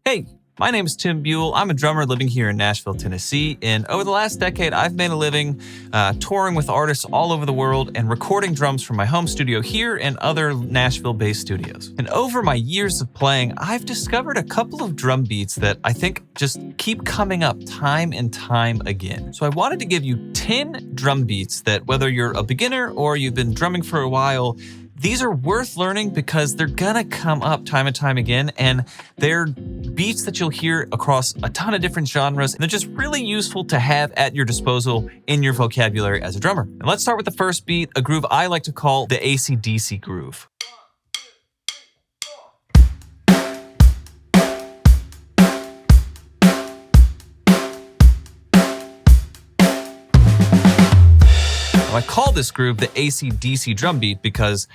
Hey, my name is Tim Buell. I'm a drummer living here in Nashville, Tennessee, and over the last decade, I've made a living touring with artists all over the world and recording drums from my home studio here and other Nashville-based studios. And over my years of playing, I've discovered a couple of drum beats that I think just keep coming up time and time again. So I wanted to give you 10 drum beats that, whether you're a beginner or you've been drumming for a while, these are worth learning because they're gonna come up time and time again, and they're beats that you'll hear across a ton of different genres, and they're just really useful to have at your disposal in your vocabulary as a drummer. And let's start with the first beat, a groove I like to call the AC/DC groove. I call this groove the AC/DC drum beat because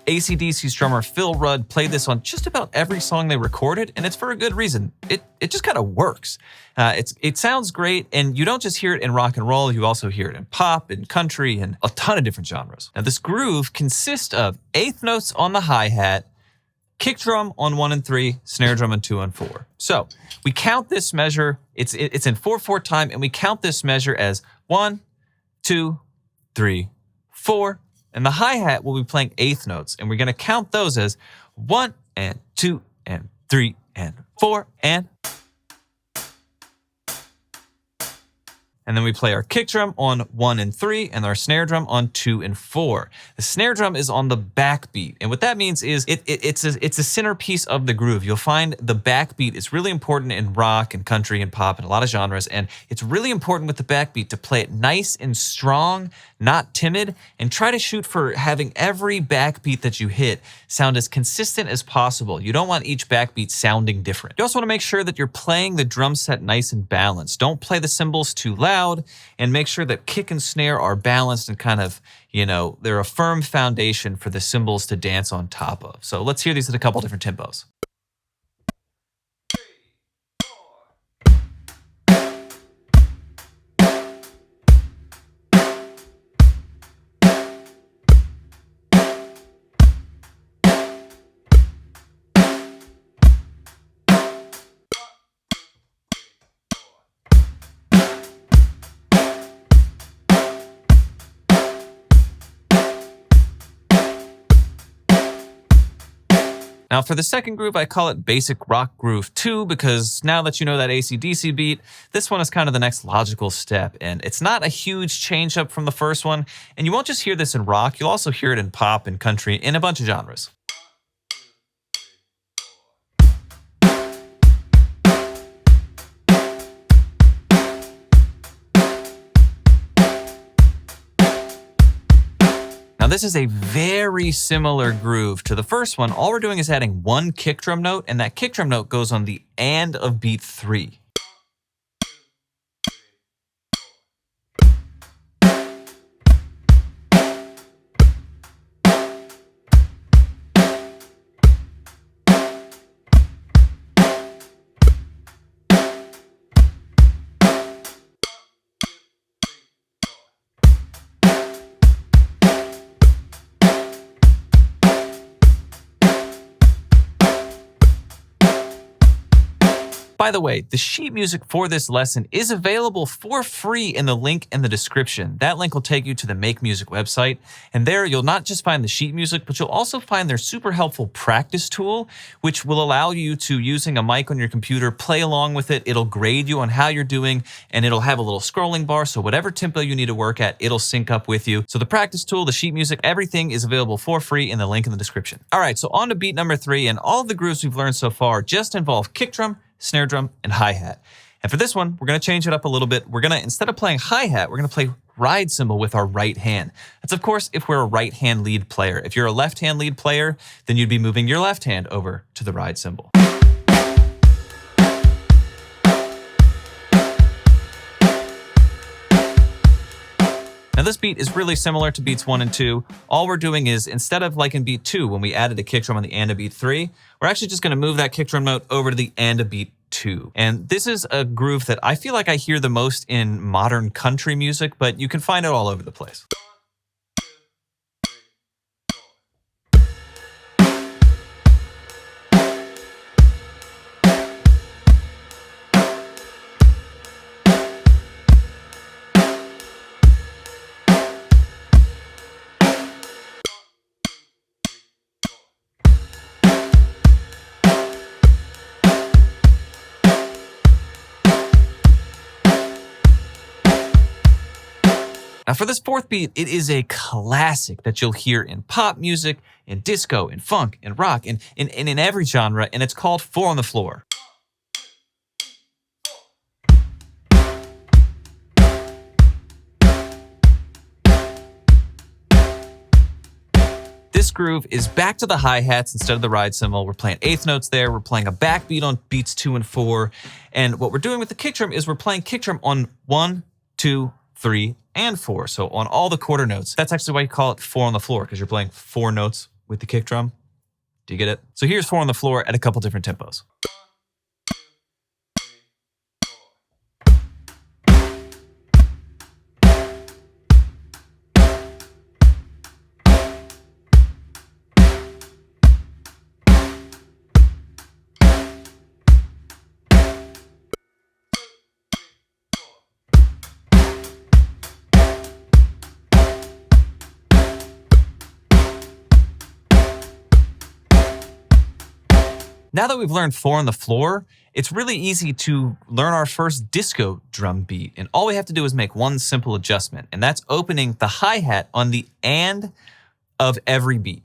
AC/DC's drummer Phil Rudd played this on just about every song they recorded, and it's for a good reason. It just kind of works. It sounds great, and you don't just hear it in rock and roll, you also hear it in pop, and country, and a ton of different genres. Now this groove consists of eighth notes on the hi-hat, kick drum on 1 and 3, snare drum on 2 and 4. So we count this measure, it's in 4/4 time, and we count this measure as 1, 2, 3, 4, and the hi-hat will be playing eighth notes, and we're going to count those as 1 and 2 and 3 and 4 and then we play our kick drum on 1 and 3 and our snare drum on 2 and 4. The snare drum is on the backbeat, and what that means is it's a centerpiece of the groove. You'll find the backbeat is really important in rock and country and pop and a lot of genres, and it's really important with the backbeat to play it nice and strong, not timid, and try to shoot for having every backbeat that you hit sound as consistent as possible. You don't want each backbeat sounding different. You also want to make sure that you're playing the drum set nice and balanced. Don't play the cymbals too loud, and make sure that kick and snare are balanced and kind of, they're a firm foundation for the cymbals to dance on top of. So let's hear these at a couple different tempos. Now for the second groove, I call it Basic Rock Groove 2 because now that you know that AC/DC beat, this one is kind of the next logical step, and it's not a huge change up from the first one, and you won't just hear this in rock, you'll also hear it in pop and country in a bunch of genres. Now this is a very similar groove to the first one. All we're doing is adding one kick drum note, and that kick drum note goes on the and of beat 3. By the way, the sheet music for this lesson is available for free in the link in the description. That link will take you to the Make Music website, and there you'll not just find the sheet music, but you'll also find their super helpful practice tool, which will allow you to, using a mic on your computer, play along with it. It'll grade you on how you're doing, and it'll have a little scrolling bar, so whatever tempo you need to work at, it'll sync up with you. So the practice tool, the sheet music, everything is available for free in the link in the description. All right, so on to beat number 3, and all the grooves we've learned so far just involve kick drum, snare drum, and hi-hat. And for this one, we're going to change it up a little bit. We're going to, instead of playing hi-hat, we're going to play ride cymbal with our right hand. That's, of course, if we're a right-hand lead player. If you're a left-hand lead player, then you'd be moving your left hand over to the ride cymbal. Now this beat is really similar to beats 1 and 2. All we're doing is, instead of like in beat 2, when we added a kick drum on the and of beat 3, we're actually just gonna move that kick drum note over to the and of beat 2. And this is a groove that I feel like I hear the most in modern country music, but you can find it all over the place. Now for this fourth beat, it is a classic that you'll hear in pop music, in disco, in funk, in rock, and in every genre, and it's called 4 on the Floor. This groove is back to the hi-hats instead of the ride cymbal. We're playing eighth notes there. We're playing a backbeat on beats 2 and 4. And what we're doing with the kick drum is we're playing kick drum on 1, 2, 3, and 4. So on all the quarter notes. That's actually why you call it 4 on the floor, because you're playing 4 notes with the kick drum. Do you get it? So here's 4 on the floor at a couple different tempos. Now that we've learned 4 on the floor, it's really easy to learn our first disco drum beat. And all we have to do is make one simple adjustment, and that's opening the hi-hat on the and of every beat.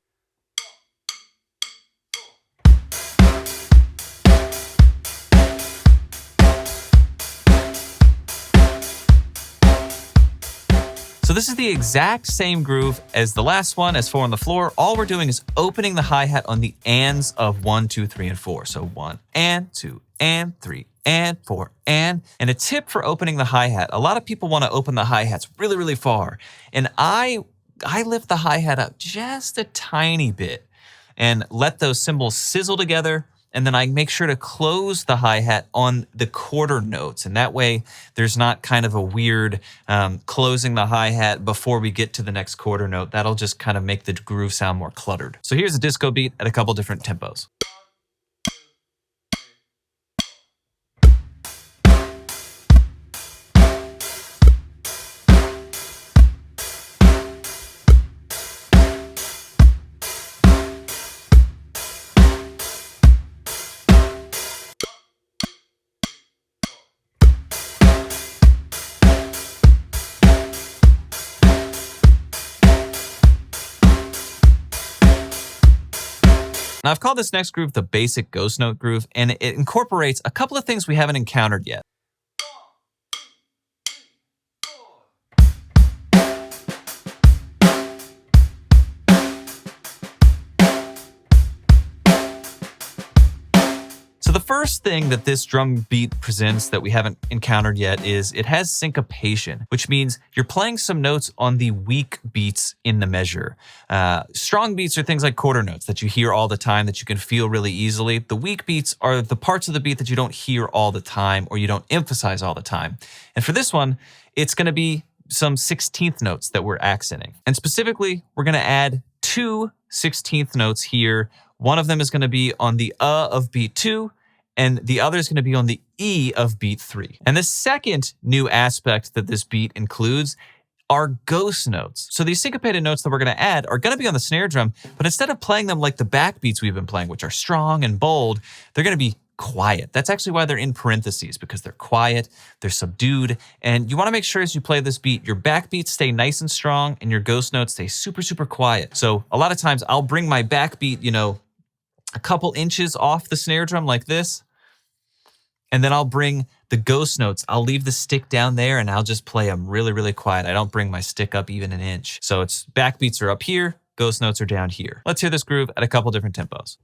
So this is the exact same groove as the last one, as 4 on the floor. All we're doing is opening the hi-hat on the ands of 1, 2, 3, and 4. So 1 and 2 and 3 and 4 and a tip for opening the hi-hat. A lot of people want to open the hi-hats really, really far. And I lift the hi-hat up just a tiny bit and let those cymbals sizzle together. And then I make sure to close the hi-hat on the quarter notes. And that way there's not kind of a weird closing the hi-hat before we get to the next quarter note. That'll just kind of make the groove sound more cluttered. So here's a disco beat at a couple different tempos. Now, I've called this next groove the basic ghost note groove, and it incorporates a couple of things we haven't encountered yet. So the first thing that this drum beat presents that we haven't encountered yet is it has syncopation, which means you're playing some notes on the weak beats in the measure. Strong beats are things like quarter notes that you hear all the time, that you can feel really easily. The weak beats are the parts of the beat that you don't hear all the time or you don't emphasize all the time. And for this one, it's going to be some 16th notes that we're accenting. And specifically, we're going to add 2 16th notes here. One of them is going to be on the of beat 2, and the other is going to be on the E of beat 3. And the second new aspect that this beat includes are ghost notes. So these syncopated notes that we're going to add are going to be on the snare drum, but instead of playing them like the backbeats we've been playing, which are strong and bold, they're going to be quiet. That's actually why they're in parentheses, because they're quiet, they're subdued, and you want to make sure as you play this beat, your backbeats stay nice and strong and your ghost notes stay super, super quiet. So a lot of times I'll bring my backbeat, a couple inches off the snare drum like this, and then I'll bring the ghost notes. I'll leave the stick down there and I'll just play them really, really quiet. I don't bring my stick up even an inch. So it's backbeats are up here, ghost notes are down here. Let's hear this groove at a couple different tempos.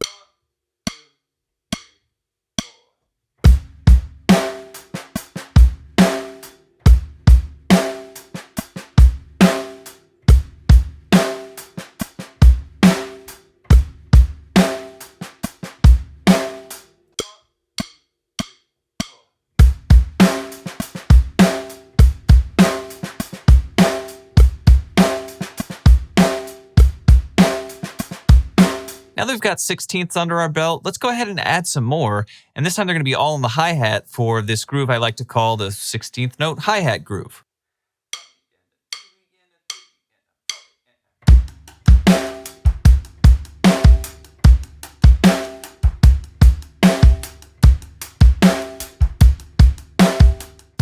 Now that we've got 16ths under our belt, let's go ahead and add some more. And this time they're going to be all on the hi-hat for this groove I like to call the 16th note hi-hat groove.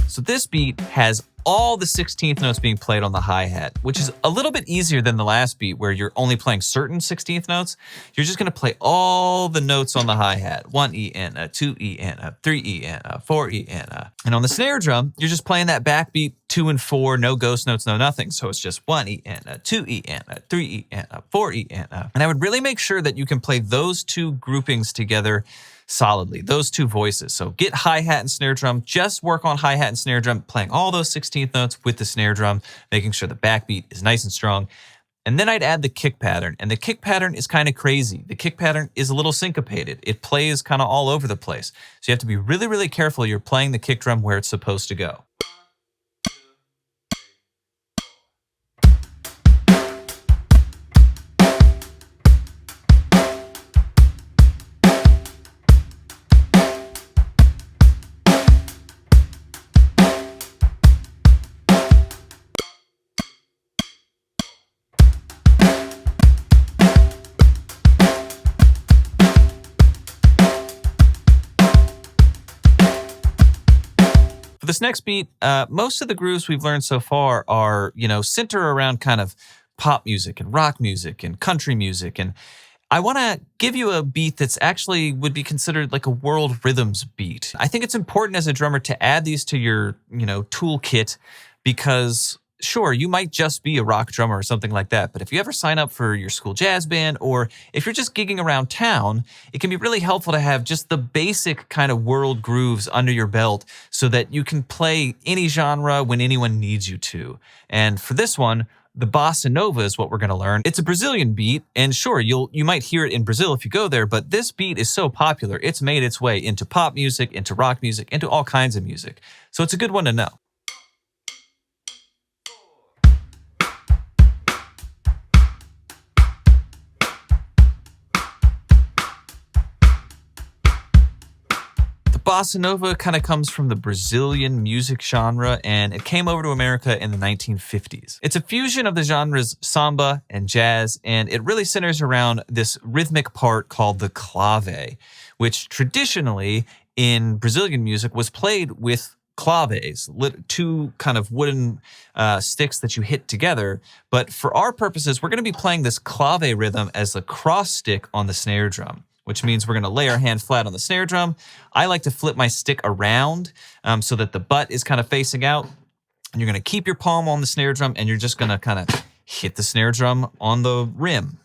So this beat has all the 16th notes being played on the hi-hat, which is a little bit easier than the last beat where you're only playing certain 16th notes. You're just going to play all the notes on the hi-hat. 1 E in, 2 E in, 3 E in, 4 E in. And on the snare drum, you're just playing that backbeat 2 and 4, no ghost notes, no nothing. So it's just 1 E in, 2 E in, 3 E in, 4 E in. And I would really make sure that you can play those two groupings together solidly, those two voices. So get hi-hat and snare drum, just work on hi-hat and snare drum, playing all those 16th notes with the snare drum, making sure the backbeat is nice and strong. And then I'd add the kick pattern. And the kick pattern is kind of crazy. The kick pattern is a little syncopated. It plays kind of all over the place. So you have to be really, really careful you're playing the kick drum where it's supposed to go. For this next beat, most of the grooves we've learned so far are, center around kind of pop music and rock music and country music. And I want to give you a beat that's actually would be considered like a world rhythms beat. I think it's important as a drummer to add these to your, toolkit because sure, you might just be a rock drummer or something like that, but if you ever sign up for your school jazz band or if you're just gigging around town, it can be really helpful to have just the basic kind of world grooves under your belt so that you can play any genre when anyone needs you to. And for this one, the bossa nova is what we're going to learn. It's a Brazilian beat, and sure, you might hear it in Brazil if you go there, but this beat is so popular, it's made its way into pop music, into rock music, into all kinds of music. So it's a good one to know. Bossa nova kind of comes from the Brazilian music genre, and it came over to America in the 1950s. It's a fusion of the genres samba and jazz, and it really centers around this rhythmic part called the clave, which traditionally in Brazilian music was played with claves, two kind of wooden sticks that you hit together. But for our purposes, we're going to be playing this clave rhythm as the cross stick on the snare drum, which means we're going to lay our hand flat on the snare drum. I like to flip my stick around so that the butt is kind of facing out. And you're going to keep your palm on the snare drum, and you're just going to kind of hit the snare drum on the rim.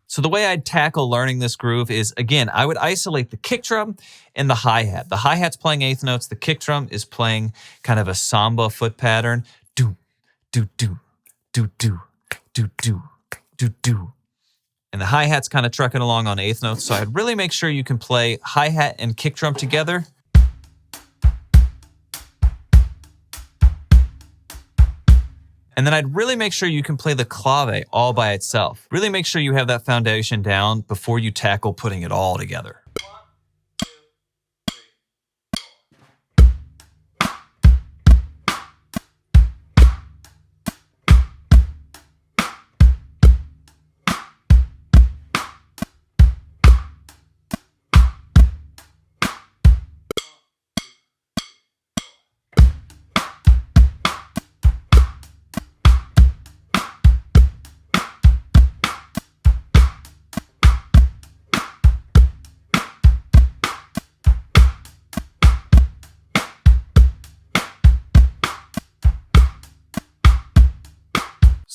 So the way I'd tackle learning this groove is, again, I would isolate the kick drum and the hi-hat. The hi-hat's playing eighth notes. The kick drum is playing kind of a samba foot pattern. Do, do, do, do, do, do, do, do, do. And the hi-hat's kind of trucking along on eighth notes, so I'd really make sure you can play hi-hat and kick drum together. And then I'd really make sure you can play the clave all by itself. Really make sure you have that foundation down before you tackle putting it all together.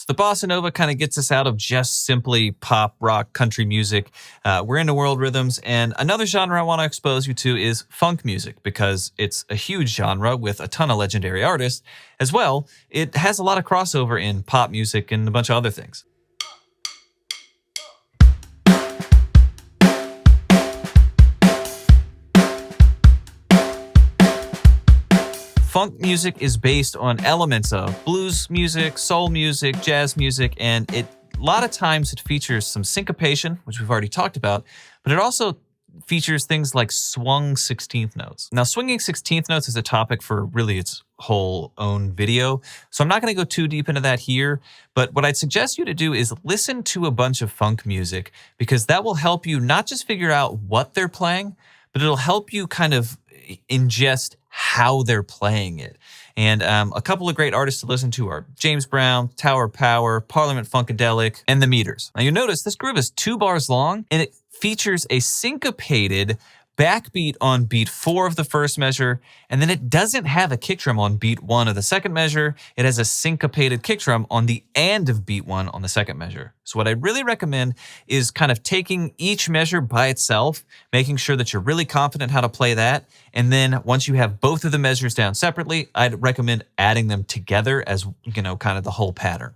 The bossa nova kind of gets us out of just simply pop, rock, country music. We're into world rhythms. And another genre I want to expose you to is funk music, because it's a huge genre with a ton of legendary artists. As well, it has a lot of crossover in pop music and a bunch of other things. Funk music is based on elements of blues music, soul music, jazz music, and a lot of times it features some syncopation, which we've already talked about, but it also features things like swung 16th notes. Now, swinging 16th notes is a topic for really its whole own video, so I'm not going to go too deep into that here, but what I'd suggest you to do is listen to a bunch of funk music, because that will help you not just figure out what they're playing, but it'll help you kind of ingest how they're playing it. And a couple of great artists to listen to are James Brown, Tower of Power, Parliament Funkadelic, and The Meters. Now you notice this groove is 2 bars long, and it features a syncopated backbeat on beat 4 of the first measure, and then it doesn't have a kick drum on beat 1 of the second measure. It has a syncopated kick drum on the end of beat 1 on the second measure. So what I really recommend is kind of taking each measure by itself, making sure that you're really confident how to play that, and then once you have both of the measures down separately, I'd recommend adding them together as, you know, kind of the whole pattern.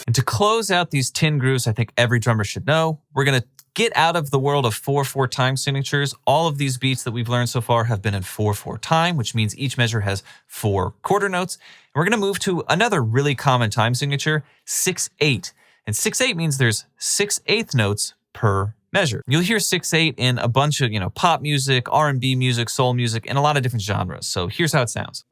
And to close out these 10 grooves, I think every drummer should know, we're going to get out of the world of 4/4 time signatures. All of these beats that we've learned so far have been in 4/4 time, which means each measure has 4 quarter notes. And we're going to move to another really common time signature, 6/8. And 6/8 means there's 6/8 notes per measure. You'll hear 6/8 in a bunch of, pop music, R&B music, soul music, and a lot of different genres. So here's how it sounds.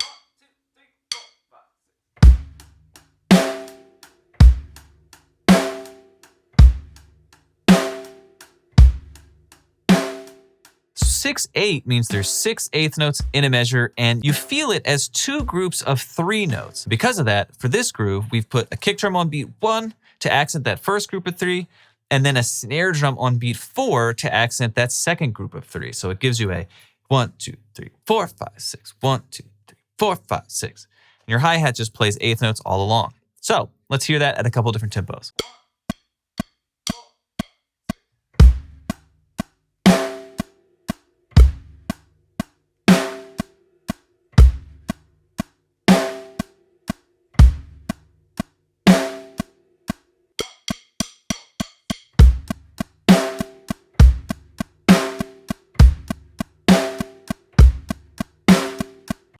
6/8 means there's 6/8 notes in a measure, and you feel it as 2 groups of 3 notes. Because of that, for this groove, we've put a kick drum on beat 1 to accent that first group of 3, and then a snare drum on beat 4 to accent that second group of 3. So it gives you a 1, 2, 3, 4, 5, 6, 1, 2, 3, 4, 5, 6. And your hi-hat just plays 8th notes all along. So let's hear that at a couple different tempos.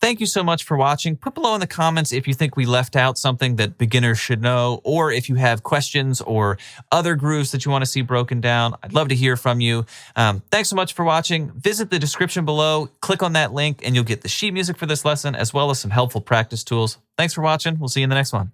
Thank you so much for watching. Put below in the comments if you think we left out something that beginners should know, or if you have questions or other grooves that you want to see broken down. I'd love to hear from you. Thanks so much for watching. Visit the description below, click on that link, and you'll get the sheet music for this lesson, as well as some helpful practice tools. Thanks for watching. We'll see you in the next one.